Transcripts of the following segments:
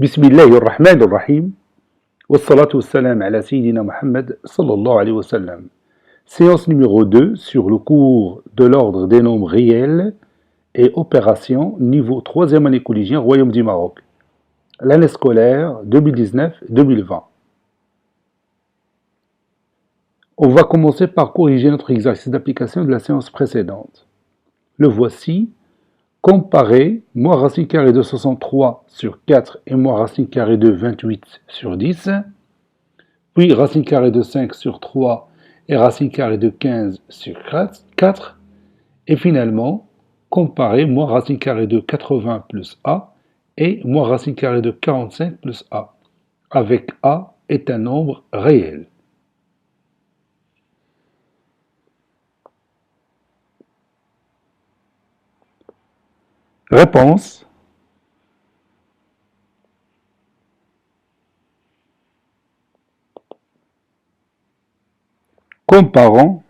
بسم الله الرحمن الرحيم والصلاة والسلام على سيدنا Muhammad sallallahu alayhi wa sallam. Séance numéro 2 sur le cours de l'ordre des nombres réels et opérations niveau 3e année collégienne Royaume du Maroc. L'année scolaire 2019-2020. On va commencer par corriger notre exercice d'application de la séance précédente. Le voici. Comparer moins racine carrée de 63 sur 4 et moins racine carrée de 28 sur 10, puis racine carrée de 5 sur 3 et racine carrée de 15 sur 4, et finalement, comparer moins racine carrée de 80 plus A et moins racine carrée de 45 plus A, avec A est un nombre réel. Réponse. Comparons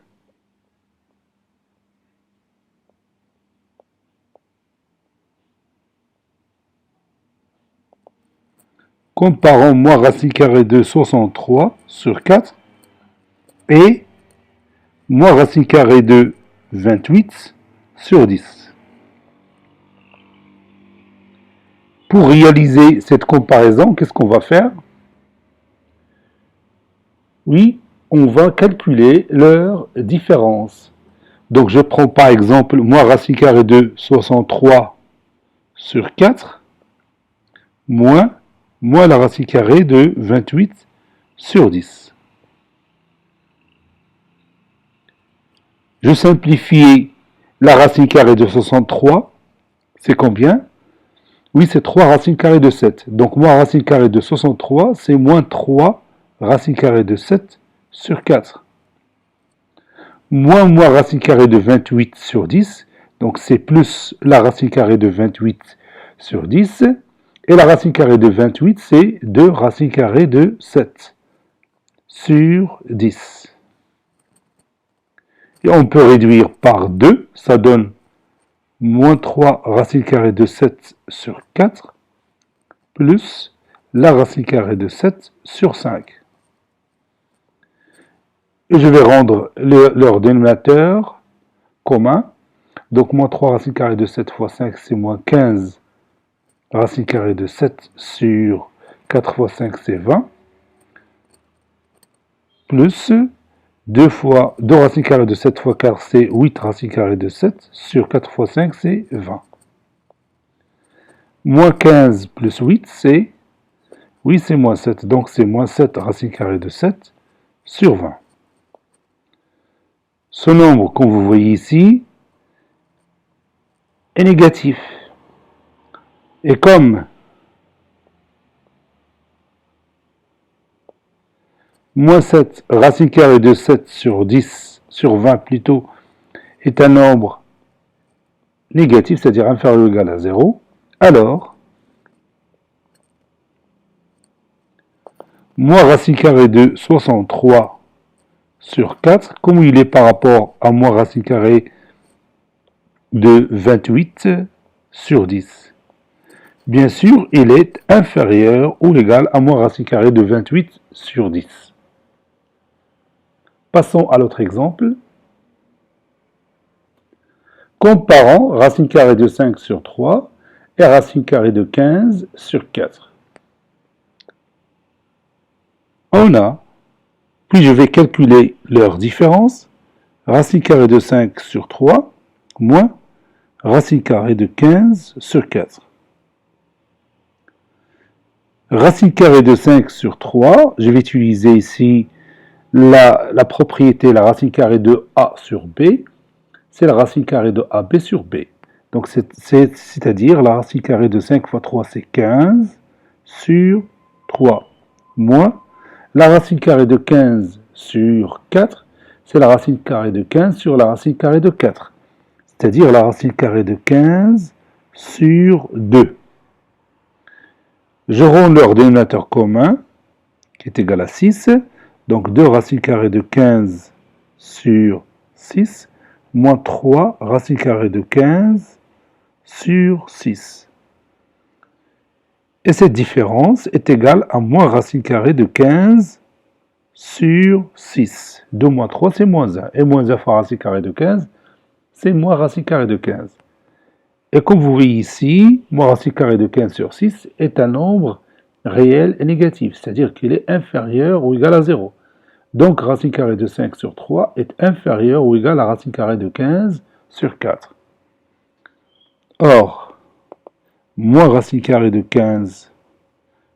moins racine carrée de 63 sur 4 et moins racine carrée de 28 sur 10. Pour réaliser cette comparaison, qu'est-ce qu'on va faire? Oui, on va calculer leur différence. Donc je prends par exemple moins racine carrée de 63 sur 4 moins la racine carrée de 28 sur 10. Je simplifie la racine carrée de 63, c'est combien? Oui, c'est 3 racines carrées de 7. Donc moins racine carrée de 63, c'est moins 3 racine carrée de 7 sur 4. Moins racine carrée de 28 sur 10, donc c'est plus la racine carrée de 28 sur 10. Et la racine carrée de 28, c'est 2 racines carrées de 7 sur 10. Et on peut réduire par 2, ça donne moins 3 racine carrée de 7 sur 4, plus la racine carrée de 7 sur 5. Et je vais rendre leur dénominateur commun. Donc moins 3 racine carrée de 7 fois 5, c'est moins 15 racine carrée de 7 sur 4 fois 5, c'est 20. Plus 2 racine carrée de 7 fois 4, c'est 8 racine carrée de 7 sur 4 fois 5, c'est 20. Moins 15 plus 8, c'est... Oui, c'est moins 7. Donc c'est moins 7 racine carrée de 7 sur 20. Ce nombre, comme vous voyez ici, est négatif. Et comme moins 7 racine carrée de 7 sur 10, sur 20 plutôt, est un nombre négatif, c'est-à-dire inférieur ou égal à 0, alors moins racine carrée de 63 sur 4, comme il est par rapport à moins racine carrée de 28 sur 10. Bien sûr, il est inférieur ou égal à moins racine carrée de 28 sur 10. Passons à l'autre exemple. Comparons racine carrée de 5 sur 3 et racine carrée de 15 sur 4. On a, puis je vais calculer leur différence, racine carrée de 5 sur 3 moins racine carrée de 15 sur 4. Racine carrée de 5 sur 3, je vais utiliser ici la propriété, la racine carrée de A sur B, c'est la racine carrée de AB sur B. Donc c'est-à-dire la racine carrée de 5 fois 3, c'est 15 sur 3, moins la racine carrée de 15 sur 4, c'est la racine carrée de 15 sur la racine carrée de 4. C'est-à-dire la racine carrée de 15 sur 2. Je rends leur dénominateur commun, qui est égal à 6. Donc 2 racine carrée de 15 sur 6, moins 3 racine carrée de 15 sur 6. Et cette différence est égale à moins racine carrée de 15 sur 6. 2 moins 3, c'est moins 1. Et moins 1 fois racine carrée de 15, c'est moins racine carrée de 15. Et comme vous voyez ici, moins racine carrée de 15 sur 6 est un nombre réel et négatif, c'est-à-dire qu'il est inférieur ou égal à 0. Donc racine carrée de 5 sur 3 est inférieur ou égal à racine carrée de 15 sur 4. Or, moins racine carrée de 15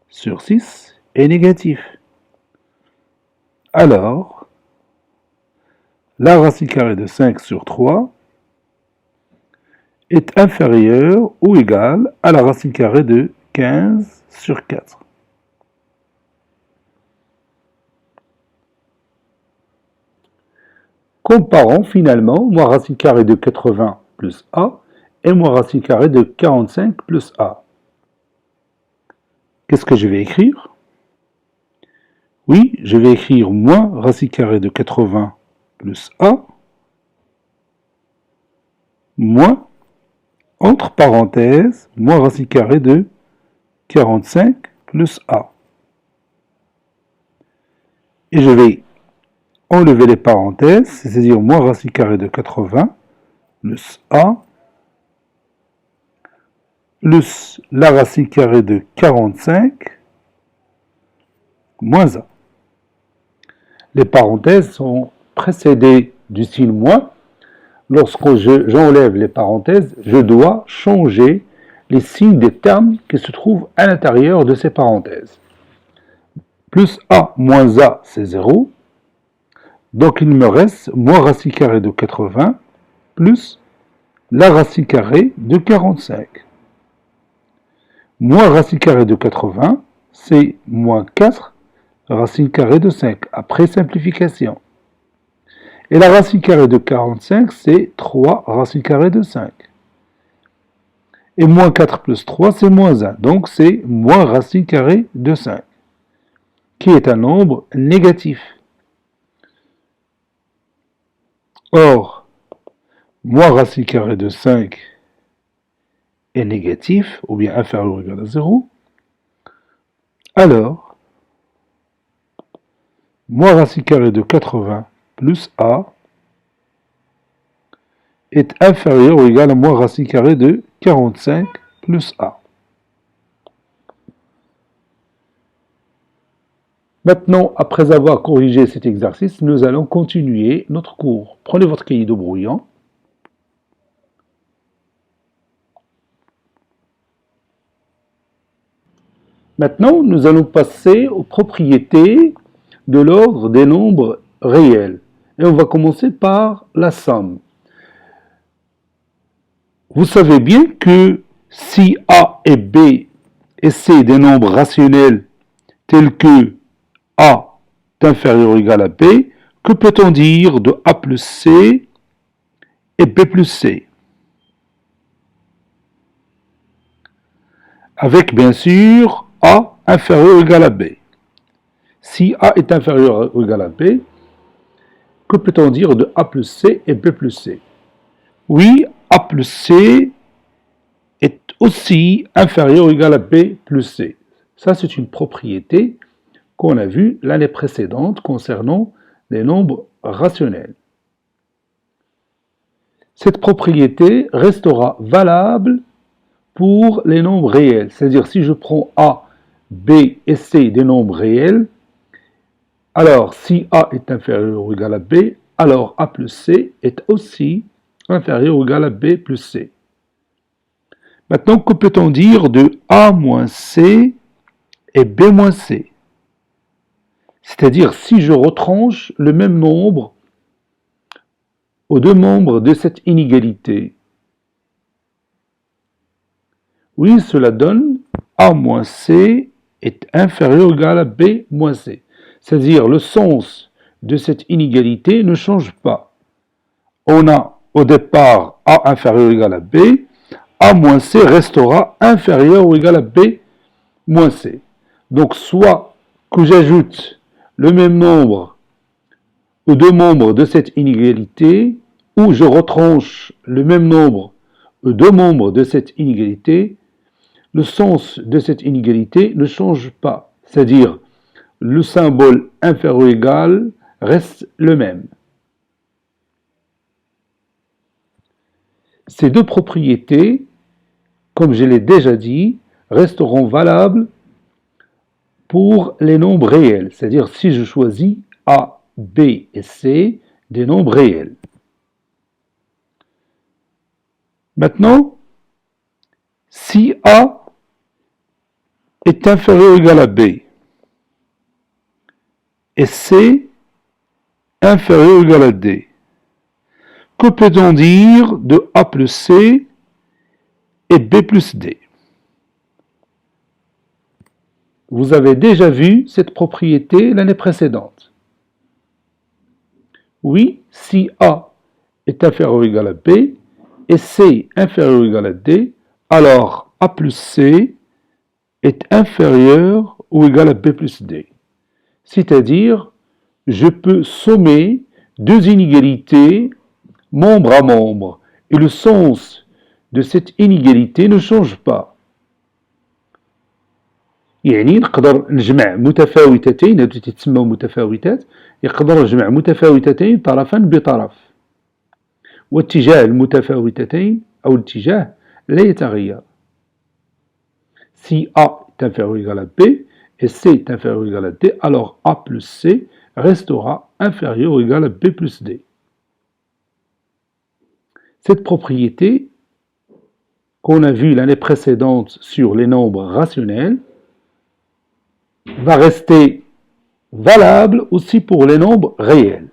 sur 6 est négatif. Alors, la racine carrée de 5 sur 3 est inférieure ou égale à la racine carrée de 15 sur 4. Comparons finalement moins racine carrée de 80 plus a et moins racine carrée de 45 plus a. Qu'est-ce que je vais écrire? Oui, je vais écrire moins racine carrée de 80 plus a, moins, entre parenthèses, moins racine carrée de 45 plus a. Et je vais enlever les parenthèses, c'est-à-dire moins racine carrée de 80 plus a, plus la racine carrée de 45 moins a. Les parenthèses sont précédées du signe moins. Lorsque j'enlève les parenthèses, je dois changer les signes des termes qui se trouvent à l'intérieur de ces parenthèses. Plus a moins a, c'est 0. Donc il me reste moins racine carrée de 80 plus la racine carrée de 45. Moins racine carrée de 80, c'est moins 4 racine carrée de 5, après simplification. Et la racine carrée de 45, c'est 3 racine carrée de 5. Et moins 4 plus 3, c'est moins 1. Donc c'est moins racine carrée de 5, qui est un nombre négatif. Or, moins racine carrée de 5 est négatif, ou bien inférieur ou égal à 0, alors, moins racine carrée de 80 plus a est inférieur ou égal à moins racine carrée de 45 plus a. Maintenant, après avoir corrigé cet exercice, nous allons continuer notre cours. Prenez votre cahier de brouillon. Maintenant, nous allons passer aux propriétés de l'ordre des nombres réels. Et on va commencer par la somme. Vous savez bien que si A et B et C des nombres rationnels tels que A est inférieur ou égal à B, que peut-on dire de A plus C et B plus C? Avec bien sûr A inférieur ou égal à B. Si A est inférieur ou égal à B, que peut-on dire de A plus C et B plus C? Oui, A plus C est aussi inférieur ou égal à B plus C. Ça, c'est une propriété qu'on a vue l'année précédente concernant les nombres rationnels. Cette propriété restera valable pour les nombres réels. C'est-à-dire, si je prends A, B et C des nombres réels, alors si A est inférieur ou égal à B, alors A plus C est aussi inférieur ou égal à B plus C. Maintenant, que peut-on dire de A moins C et B moins C? C'est-à-dire, si je retranche le même nombre aux deux membres de cette inégalité, oui, cela donne A moins C est inférieur ou égal à B moins C. C'est-à-dire, le sens de cette inégalité ne change pas. On a au départ A inférieur ou égal à B, A moins C restera inférieur ou égal à B moins C. Donc, soit que j'ajoute le même nombre aux deux membres de cette inégalité, ou je retranche le même nombre aux deux membres de cette inégalité, le sens de cette inégalité ne change pas, c'est-à-dire le symbole inférieur ou égal reste le même. Ces deux propriétés, comme je l'ai déjà dit, resteront valables pour les nombres réels, c'est-à-dire si je choisis A, B et C, des nombres réels. Maintenant, si A est inférieur ou égal à B et C inférieur ou égal à D, que peut-on dire de A plus C et B plus D? Vous avez déjà vu cette propriété l'année précédente. Oui, si A est inférieur ou égal à B et C inférieur ou égal à D, alors A plus C est inférieur ou égal à B plus D. C'est-à-dire, je peux sommer deux inégalités membre à membre et le sens de cette inégalité ne change pas. يعني نقدر نجمع متفاوتتين هادو تتسموا متفاوتات يقدر نجمع متفاوتتين طرفا بطرف واتجاه المتفاوتتين أو الاتجاه لا يتغير. Si A est inférieur ou égal à B et C est inférieur ou égal à D, alors A plus C restera inférieur ou égal à B plus D. Cette propriété qu'on a vue l'année précédente sur les nombres rationnels va rester valable aussi pour les nombres réels.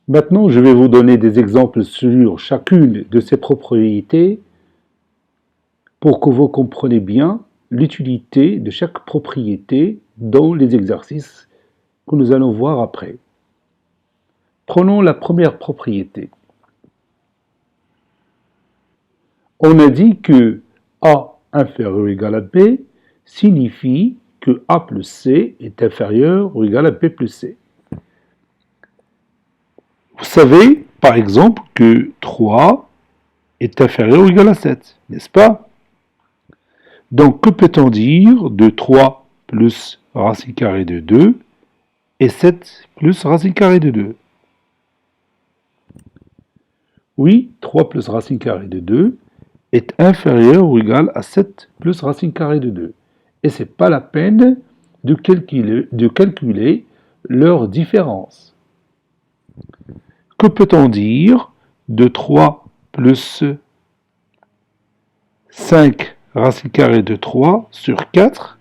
Maintenant, je vais vous donner des exemples sur chacune de ces propriétés pour que vous compreniez bien l'utilité de chaque propriété dans les exercices que nous allons voir après. Prenons la première propriété. On a dit que A inférieur ou égal à B signifie que A plus C est inférieur ou égal à B plus C. Vous savez, par exemple, que 3 est inférieur ou égal à 7, n'est-ce pas? Donc, que peut-on dire de 3 plus racine carrée de 2 et 7 plus racine carrée de 2? Oui, 3 plus racine carrée de 2 est inférieur ou égal à 7 plus racine carrée de 2. Et ce n'est pas la peine de calculer leur différence. Que peut-on dire de 3 plus 5 racine carrée de 3 sur 4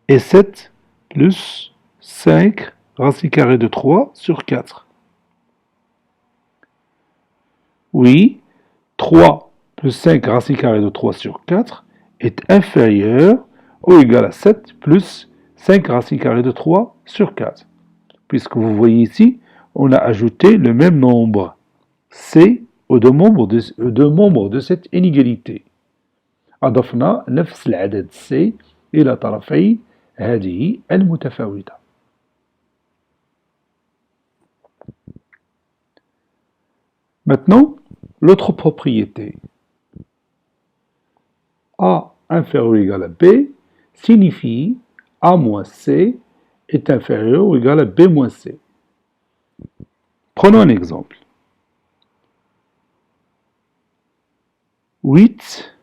et 7 plus 5 racine carrée de 3 sur 4? Oui, 3 plus 5 racine carrée de 3 sur 4 est inférieur ou égal à 7 plus 5 racine carrée de 3 sur 4. Puisque vous voyez ici, on a ajouté le même nombre C aux deux membres de cette inégalité. أضفنا نفس العدد C إلى طرفي هذه المتفاوتة. Maintenant, l'autre propriété. A inférieur ou égal à B signifie A moins C est inférieur ou égal à B moins C. Prenons un exemple. 8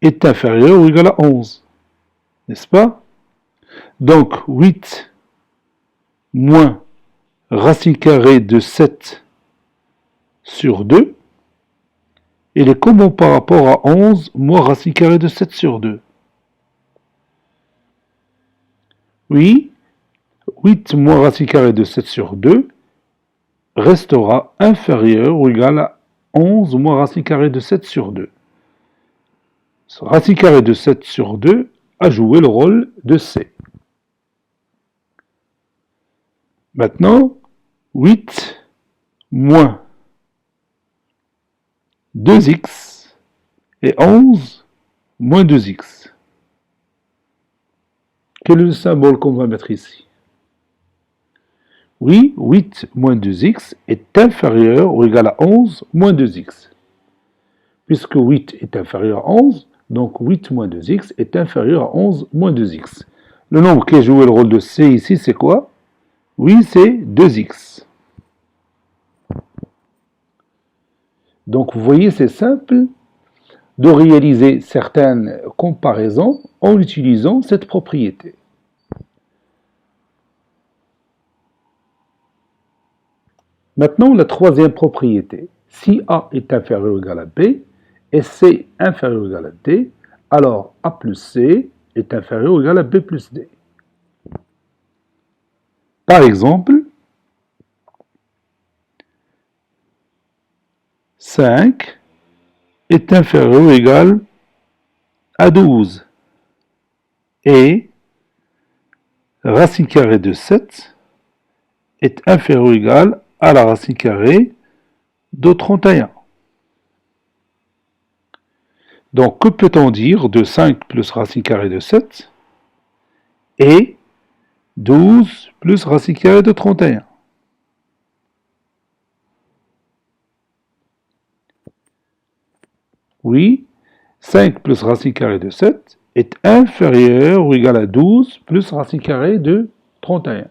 est inférieur ou égal à 11, n'est-ce pas? Donc 8 moins racine carrée de 7 sur 2, il est comment par rapport à 11 moins racine carrée de 7 sur 2? Oui, 8 moins racine carrée de 7 sur 2 restera inférieur ou égal à 11 moins racine carrée de 7 sur 2. Racine carrée de 7 sur 2 a joué le rôle de C. Maintenant, 8 moins 2x et 11 moins 2x. Quel est le symbole qu'on va mettre ici? Oui, 8 moins 2x est inférieur ou égal à 11 moins 2x. puisque 8 est inférieur à 11, donc 8 moins 2x est inférieur à 11 moins 2x. Le nombre qui a joué le rôle de c ici, c'est quoi? Oui, c'est 2x. Donc vous voyez, c'est simple de réaliser certaines comparaisons en utilisant cette propriété. Maintenant, la troisième propriété. Si A est inférieur ou égal à B et C inférieur ou égal à D, alors A plus C est inférieur ou égal à B plus D. Par exemple, 5 est inférieur ou égal à 12 et racine carrée de 7 est inférieur ou égal à la racine carrée de 31. Donc, que peut-on dire de 5 plus racine carrée de 7 et 12 plus racine carrée de 31? Oui, 5 plus racine carrée de 7 est inférieur ou égal à 12 plus racine carrée de 31.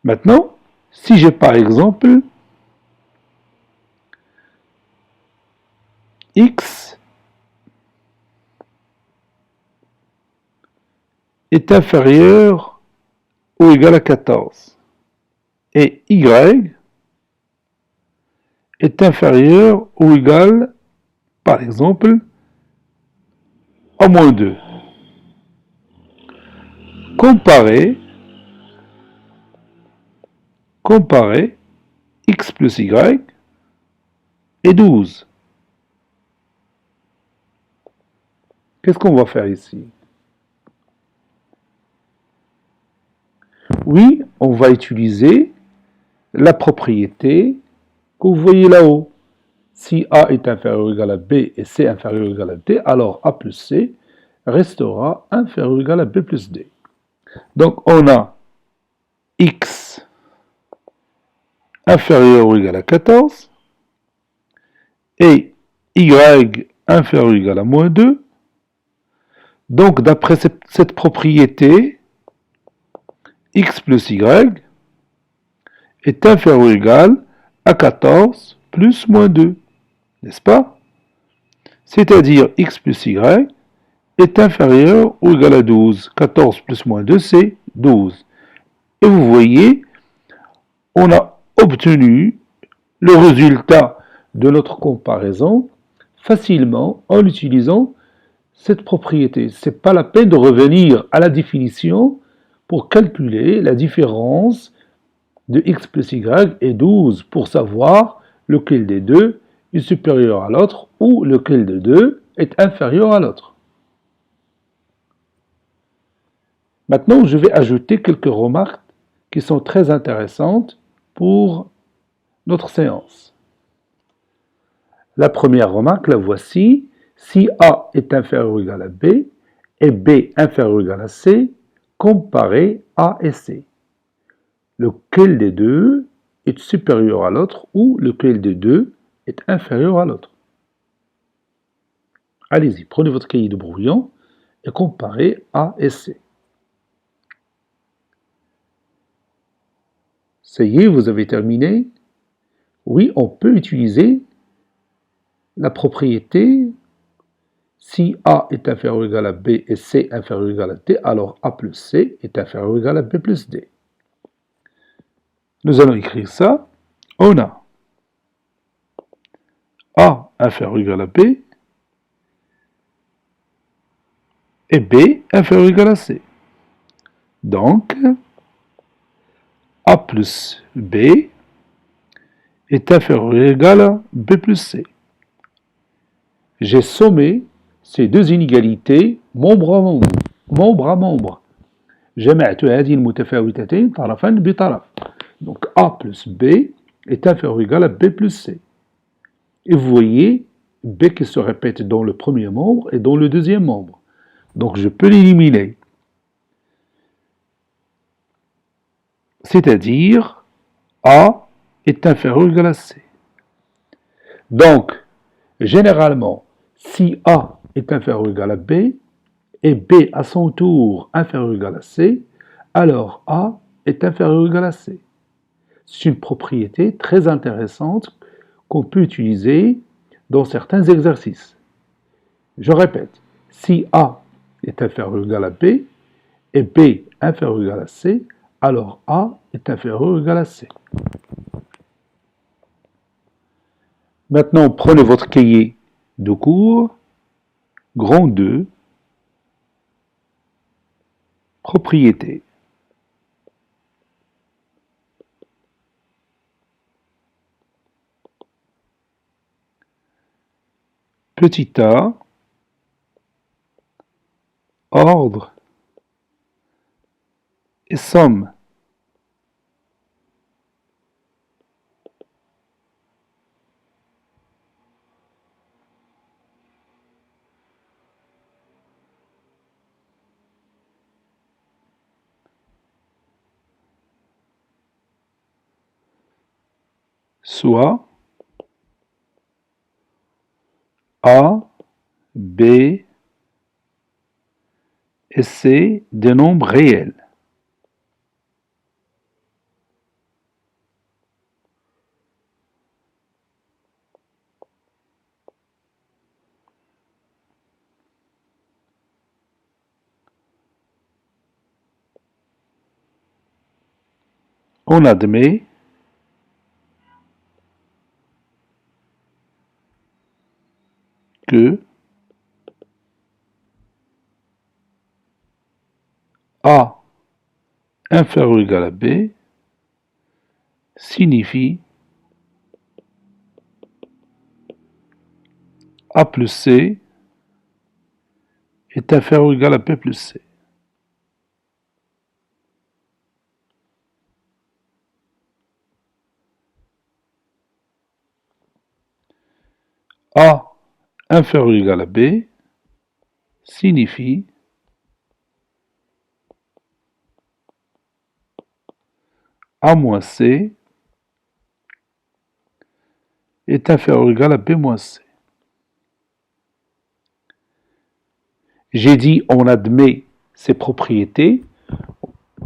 Maintenant, si j'ai par exemple x est inférieur ou égal à 14 et y est inférieur ou égal, par exemple, à moins 2. Comparer x plus y et 12. Qu'est-ce qu'on va faire ici? Oui, on va utiliser la propriété que vous voyez là-haut. Si A est inférieur ou égal à B et C inférieur ou égal à D, alors A plus C restera inférieur ou égal à B plus D. Donc on a x inférieur ou égal à 14 et y inférieur ou égal à moins 2. Donc d'après cette propriété, x plus y est inférieur ou égal à 14 plus moins 2, n'est-ce pas? C'est-à-dire x plus y est inférieur ou égal à 12. 14 plus moins 2, c'est 12. Et vous voyez, on a obtenu le résultat de notre comparaison facilement en utilisant cette propriété. Ce n'est pas la peine de revenir à la définition pour calculer la différence de x plus y et 12 pour savoir lequel des deux est supérieur à l'autre ou lequel des deux est inférieur à l'autre. Maintenant, je vais ajouter quelques remarques qui sont très intéressantes pour notre séance. La première remarque, la voici. Si A est inférieur ou égal à B et B inférieur ou égal à C, comparez A et C. Lequel des deux est supérieur à l'autre ou lequel des deux est inférieur à l'autre? Allez-y, prenez votre cahier de brouillon et comparez A et C. Ça y est, vous avez terminé? Oui, on peut utiliser la propriété si A est inférieur ou égal à B et C inférieur ou égal à D, alors A plus C est inférieur ou égal à B plus D. Nous allons écrire ça. On a A inférieur ou égal à B et B inférieur ou égal à C. Donc, A plus B est inférieur ou égal à B plus C. J'ai sommé ces deux inégalités membre à membre. membre à membre. جمعت هذه المتفاوتتين طرفا بطرف. Donc A plus B est inférieur ou égal à B plus C. Et vous voyez B qui se répète dans le premier membre et dans le deuxième membre. Donc je peux l'éliminer. C'est-à-dire A est inférieur ou égal à C. Donc, généralement, si A est inférieur ou égal à B, et B à son tour inférieur ou égal à C, alors A est inférieur ou égal à C. C'est une propriété très intéressante qu'on peut utiliser dans certains exercices. Je répète, si A est inférieur ou égal à B et B inférieur ou égal à C, alors A est inférieur ou égal à C. Maintenant, prenez votre cahier de cours, grand 2, propriété. Petit a, ordre et somme. Soit A, B et C des nombres réels. On admet que A inférieur ou égal à B signifie A plus C est inférieur ou égal à B plus C. A inférieur ou égal à B signifie A moins C est inférieur ou égal à B moins C. J'ai dit on admet ces propriétés,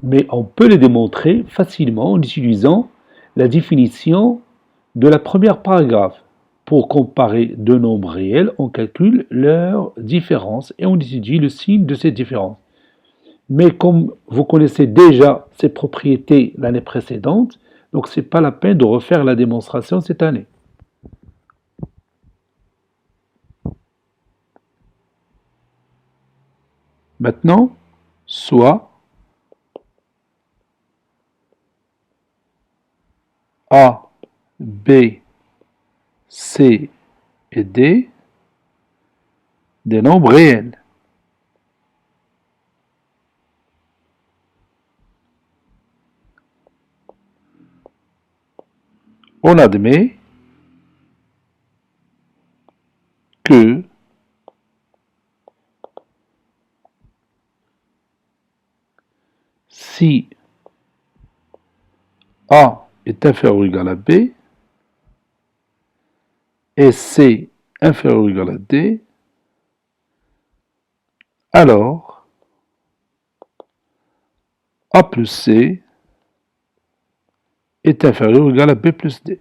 mais on peut les démontrer facilement en utilisant la définition de la première paragraphe. Pour comparer deux nombres réels, on calcule leur différence et on étudie le signe de cette différence. Mais comme vous connaissez déjà ces propriétés l'année précédente, donc ce n'est pas la peine de refaire la démonstration cette année. Maintenant, soit A, B, C et D des nombres réels. On admet que si A est inférieur ou égal à B et C inférieur ou égal à D, alors A plus C est inférieur ou égal à B plus D.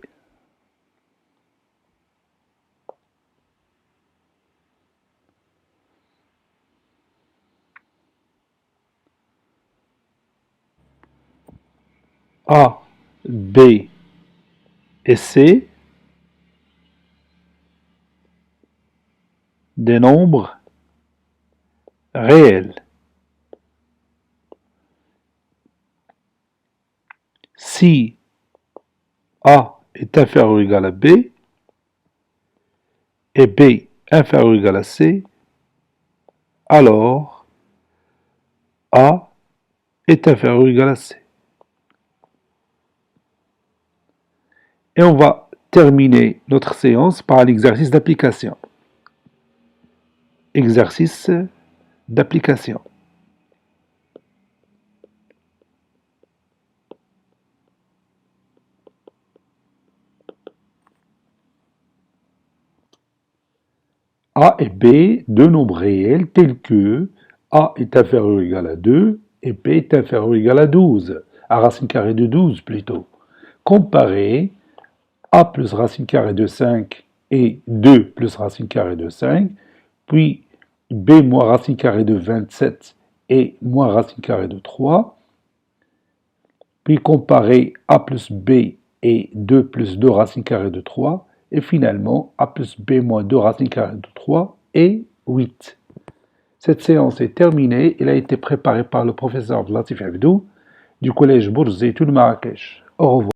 A, B et C des nombres réels. Si A est inférieur ou égal à B et B inférieur ou égal à C, alors A est inférieur ou égal à C. Et on va terminer notre séance par un exercice d'application. Exercice d'application. A et B, deux nombres réels tels que A est inférieur ou égal à 2 et B est inférieur ou égal à 12, à racine carrée de 12 plutôt. Comparer A plus racine carrée de 5 et 2 plus racine carrée de 5, puis B moins racine carrée de 27 et moins racine carrée de 3, puis comparer A plus B et 2 plus 2 racine carrée de 3, et finalement A plus B moins 2 racine carrée de 3 et 8. Cette séance est terminée. Elle a été préparée par le professeur Latif Abdou du collège Bourzeitoul Marrakech. Au revoir.